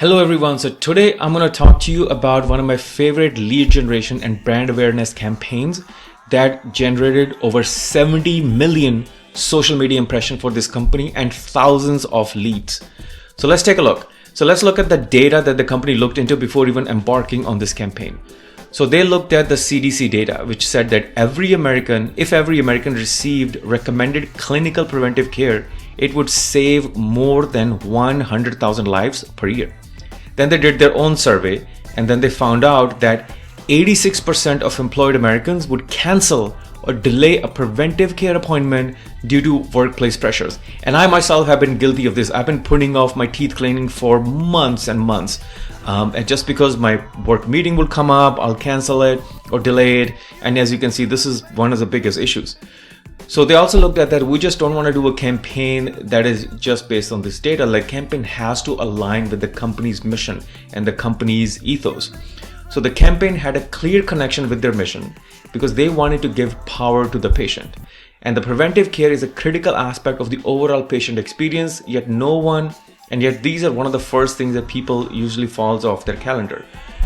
Hello everyone, so today I'm going to talk to you about one of my favorite lead generation and brand awareness campaigns that generated over 70 million social media impressions for this company and thousands of leads. So let's take a look. So let's look at the data that the company looked into before even embarking on this campaign. So they looked at the CDC data, which said that if every American received recommended clinical preventive care, it would save more than 100,000 lives per year. Then they did their own survey, and then they found out that 86% of employed Americans would cancel or delay a preventive care appointment due to workplace pressures. And I myself have been guilty of this. I've been putting off my teeth cleaning for months and months. And just because my work meeting will come up, I'll cancel it or delay it. And as you can see, this is one of the biggest issues. So they also looked at that we just don't want to do a campaign that is just based on this data. Like, campaign has to align with the company's mission and the company's ethos. So the campaign had a clear connection with their mission because they wanted to give power to the patient. And the preventive care is a critical aspect of the overall patient experience, yet these are one of the first things that people usually falls off their calendar.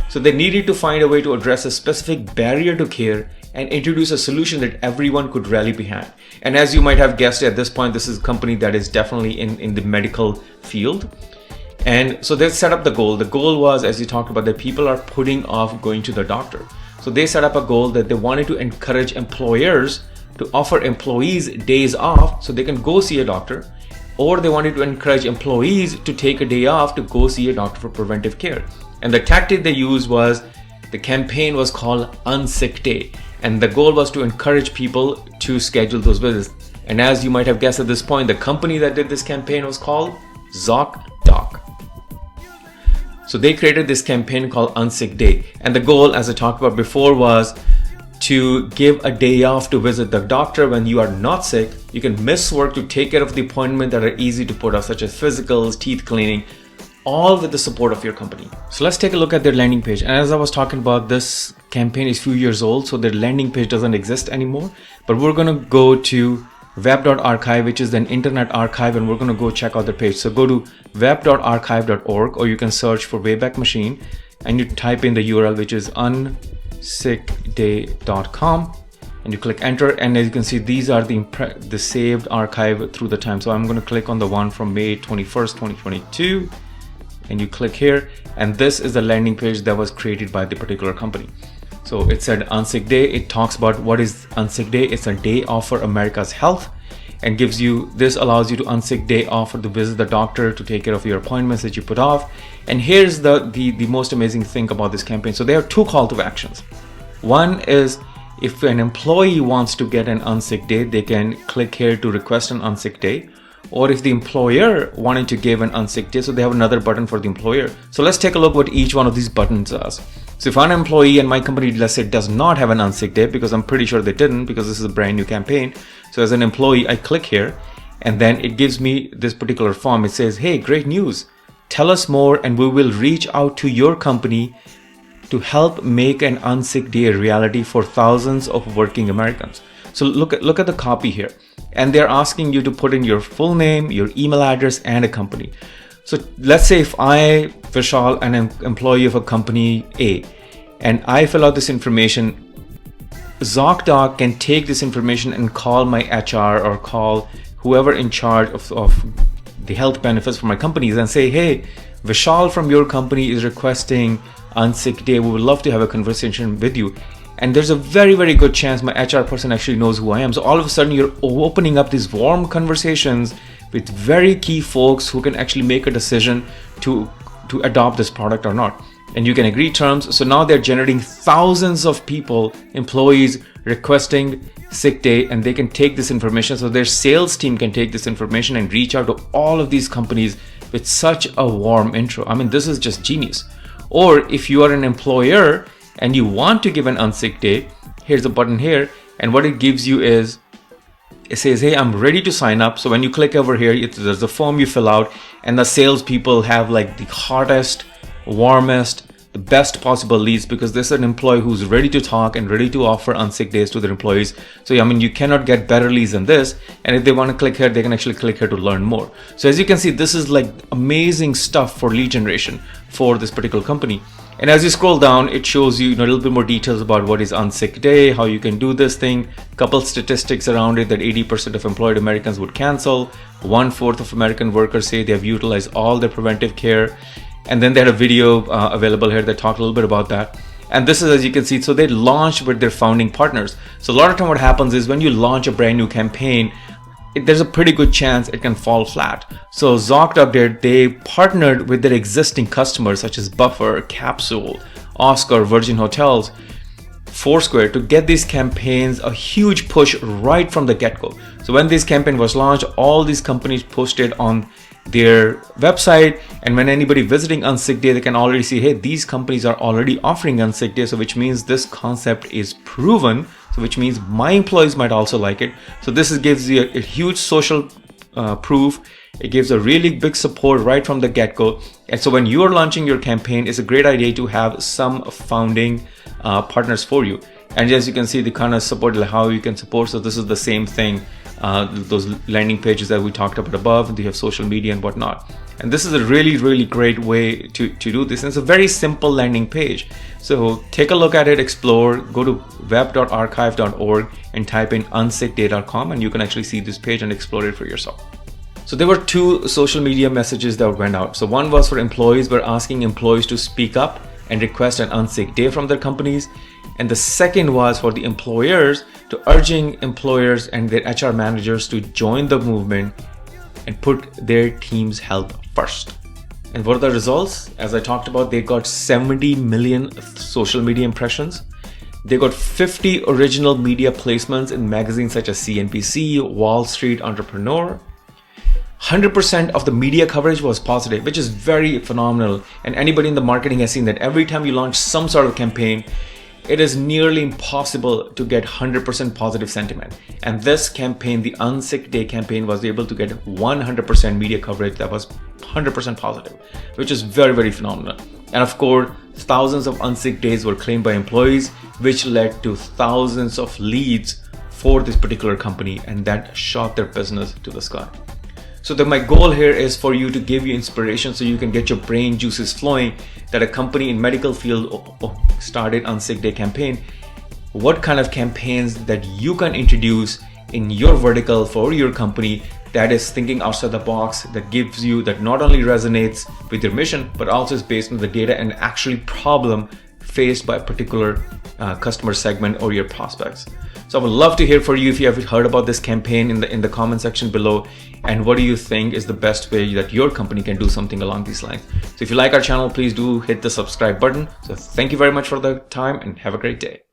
So they needed to find a way to address a specific barrier to care and introduce a solution that everyone could rally behind. And as you might have guessed at this point, this is a company that is definitely in the medical field. And so they set up the goal. The goal was, as you talked about, that people are putting off going to the doctor. So they set up a goal that they wanted to encourage employers to offer employees days off so they can go see a doctor, or they wanted to encourage employees to take a day off to go see a doctor for preventive care. And the tactic they used was, the campaign was called Unsick Day. And the goal was to encourage people to schedule those visits. And as you might have guessed at this point, the company that did this campaign was called ZocDoc. So they created this campaign called Unsick Day. And the goal, as I talked about before, was to give a day off to visit the doctor when you are not sick. You can miss work to take care of the appointment that are easy to put off, such as physicals, teeth cleaning, all with the support of your company. So let's take a look at their landing page. And as I was talking about, this campaign is a few years old, so their landing page doesn't exist anymore. But we're going to go to web.archive, which is an internet archive, and we're going to go check out their page. So go to web.archive.org, or you can search for Wayback Machine and you type in the URL, which is unsickday.com, and you click enter. And as you can see, these are the saved archive through the time. So I'm going to click on the one from May 21st, 2022. And you click here, and this is the landing page that was created by the particular company. So it said Unsick Day. It talks about what is Unsick Day. It's a day off for America's health, and this allows you to unsick day off to visit the doctor, to take care of your appointments that you put off. And here's the most amazing thing about this campaign. So there are two call to actions. One is, if an employee wants to get an unsick day, they can click here to request an unsick day. Or if the employer wanted to give an unsick day, so they have another button for the employer. So let's take a look what each one of these buttons does. So if I'm an employee and my company, let's say, does not have an unsick day, because I'm pretty sure they didn't, because this is a brand new campaign. So as an employee, I click here, and then it gives me this particular form. It says, hey, great news. Tell us more and we will reach out to your company to help make an unsick day a reality for thousands of working Americans. So look at the copy here. And they're asking you to put in your full name, your email address, and a company. So let's say if I, Vishal, an employee of a company A, and I fill out this information, ZocDoc can take this information and call my HR or call whoever in charge of the health benefits for my companies and say, hey, Vishal from your company is requesting unsick day. We would love to have a conversation with you. And there's a very, very good chance my HR person actually knows who I am. So all of a sudden you're opening up these warm conversations with very key folks who can actually make a decision to adopt this product or not. And you can agree terms. So now they're generating thousands of people, employees requesting sick day, and they can take this information. So their sales team can take this information and reach out to all of these companies with such a warm intro. I mean, this is just genius. Or if you are an employer and you want to give an unsick day, here's a button here, and what it gives you is, it says, hey, I'm ready to sign up. So when you click over here, there's a form you fill out, and the salespeople have like the hottest, warmest, the the best possible leads, because this is an employee who's ready to talk and ready to offer unsick days to their employees. So I mean, you cannot get better leads than this. And if they want to click here, they can actually click here to learn more. So as you can see, this is like amazing stuff for lead generation for this particular company. And as you scroll down, it shows you, a little bit more details about what is unsick day, how you can do this thing, couple statistics around it, that 80% of employed Americans would cancel, 1/4 of American workers say they have utilized all their preventive care. And then they had a video available here that talked a little bit about that. And this is, as you can see, so they launched with their founding partners. So a lot of time what happens is when you launch a brand new campaign, there's a pretty good chance it can fall flat. So ZocDoc did, they partnered with their existing customers such as Buffer, Capsule, Oscar, Virgin Hotels, Foursquare, to get these campaigns a huge push right from the get-go. So when this campaign was launched, all these companies posted on their website, and when anybody visiting Unsick Day, they can already see, hey, these companies are already offering Unsick Day, so which means this concept is proven, so which means my employees might also like it. So this gives you a huge social proof. It gives a really big support right from the get-go. And so when you are launching your campaign, it's a great idea to have some founding partners for you. And as you can see, the kind of support, like how you can support. So this is the same thing, those landing pages that we talked about above, and you have social media and whatnot. And this is a really, really great way to do this. And it's a very simple landing page. So take a look at it, explore, go to web.archive.org and type in unsickday.com, and you can actually see this page and explore it for yourself. So there were two social media messages that went out. So one was for employees, we're asking employees to speak up and request an unsick day from their companies. And the second was for the employers, to urging employers and their HR managers to join the movement and put their team's health first. And what are the results? As I talked about, they got 70 million social media impressions. They got 50 original media placements in magazines such as CNBC, Wall Street Entrepreneur. 100% of the media coverage was positive, which is very phenomenal. And anybody in the marketing has seen that every time you launch some sort of campaign, it is nearly impossible to get 100% positive sentiment. And this campaign, the Unsick Day campaign, was able to get 100% media coverage that was 100% positive, which is very, very phenomenal. And of course, thousands of unsick days were claimed by employees, which led to thousands of leads for this particular company, and that shot their business to the sky. So my goal here is for you to give you inspiration so you can get your brain juices flowing, that a company in medical field started Unsick Day campaign. What kind of campaigns that you can introduce in your vertical for your company that is thinking outside the box, that gives you, that not only resonates with your mission, but also is based on the data and actually problem faced by a particular customer segment or your prospects. So I would love to hear from you if you have heard about this campaign in the comment section below, and what do you think is the best way that your company can do something along these lines. So if you like our channel, please do hit the subscribe button. So thank you very much for the time and have a great day.